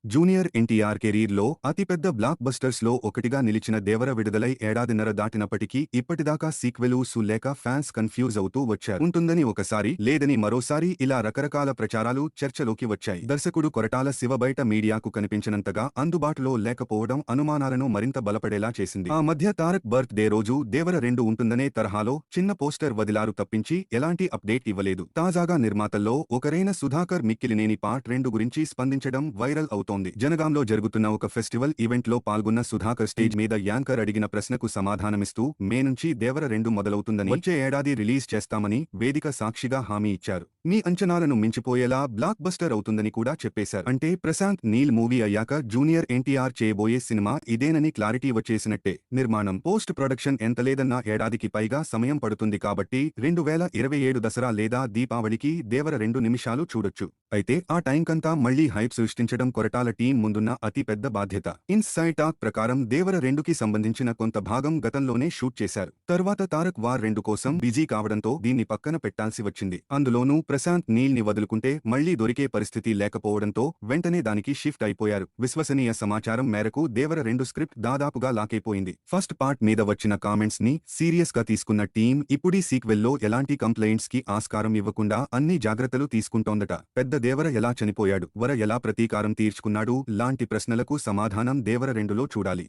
Junior NTR కెరీర్లో అతిపెద్ద black బస్టర్స్లో ఒకటిగా నిలిచిన దేవర విడుదలై ఏడాదిన్నర దాటినప్పటికీ ఇప్పటిదాకా సీక్వెలు లేక ఫ్యాన్స్ కన్ఫ్యూజ్ అవుతూ వచ్చారు. ఉంటుందని ఒకసారి, లేదని మరోసారి ఇలా రకరకాల ప్రచారాలు చర్చలోకి వచ్చాయి. దర్శకుడు కొరటాల శివ బయట మీడియాకు కనిపించినంతగా అందుబాటులో లేకపోవడం అనుమానాలను మరింత బలపడేలా చేసింది. ఆ మధ్య తారక్ బర్త్ డే రోజు దేవర 2 ఉంటుందనే తరహాలో చిన్న పోస్టర్ వదిలారు తప్పించి ఎలాంటి అప్డేట్ ఇవ్వలేదు. తాజాగా నిర్మాతల్లో ఒకరైన సుధాకర్ మిక్కిలినేని పార్ట్ 2 గురించి స్పందించడం వైరల్ అవుతోంది. జనగాంలో జరుగుతున్న ఒక ఫెస్టివల్ ఈవెంట్ లో పాల్గొన్న సుధాకర్ స్టేజ్ మీద యాంకర్ అడిగిన ప్రశ్నకు సమాధానమిస్తూ మే నుంచి దేవర 2 మొదలవుతుందని, వచ్చే ఏడాది రిలీజ్ చేస్తామని వేదిక సాక్షిగా హామీ ఇచ్చారు. మీ అంచనాలను మించిపోయేలా బ్లాక్ బస్టర్ అవుతుందని కూడా చెప్పేశారు. అంటే ప్రశాంత్ నీల్ మూవీ అయ్యాక జూనియర్ ఎన్టీఆర్ చేయబోయే సినిమా ఇదేనని క్లారిటీ వచ్చేసినట్టే. నిర్మాణం, పోస్ట్ ప్రొడక్షన్ ఎంత లేదన్నా ఏడాదికి పైగా సమయం పడుతుంది కాబట్టి 2027 దసరా లేదా దీపావళికి దేవర 2 నిమిషాలు చూడొచ్చు. అయితే ఆ టైంకంతా మళ్లీ హైప్ సృష్టించడం కొరటాల టీం ముందున్న అతి పెద్ద బాధ్యత. ఇన్సైడ్ టాక్ ప్రకారం దేవర 2కి సంబంధించిన కొంత భాగం గతంలోనే షూట్ చేశారు. తర్వాత తారక్ వార్ 2 కోసం బిజీ కావడంతో దీన్ని పక్కన పెట్టాల్సి వచ్చింది. అందులోనూ ప్రశాంత్ నీల్ ని వదులుకుంటే మళ్లీ దొరికే పరిస్థితి లేకపోవడంతో వెంటనే దానికి షిఫ్ట్ అయిపోయారు. విశ్వసనీయ సమాచారం మేరకు దేవర 2 స్క్రిప్ట్ దాదాపుగా లాకైపోయింది. ఫస్ట్ పార్ట్ మీద వచ్చిన కామెంట్స్ ని సీరియస్ గా తీసుకున్న టీం ఇప్పుడీ సీక్వెల్లో ఎలాంటి కంప్లైంట్స్ కి ఆస్కారం ఇవ్వకుండా అన్ని జాగ్రత్తలు తీసుకుంటోందట. పెద్ద దేవర ఎలా చనిపోయాడు, వర ఎలా ప్రతీకారం తీర్చుకున్నాడు లాంటి ప్రశ్నలకు సమాధానం దేవర 2లో చూడాలి.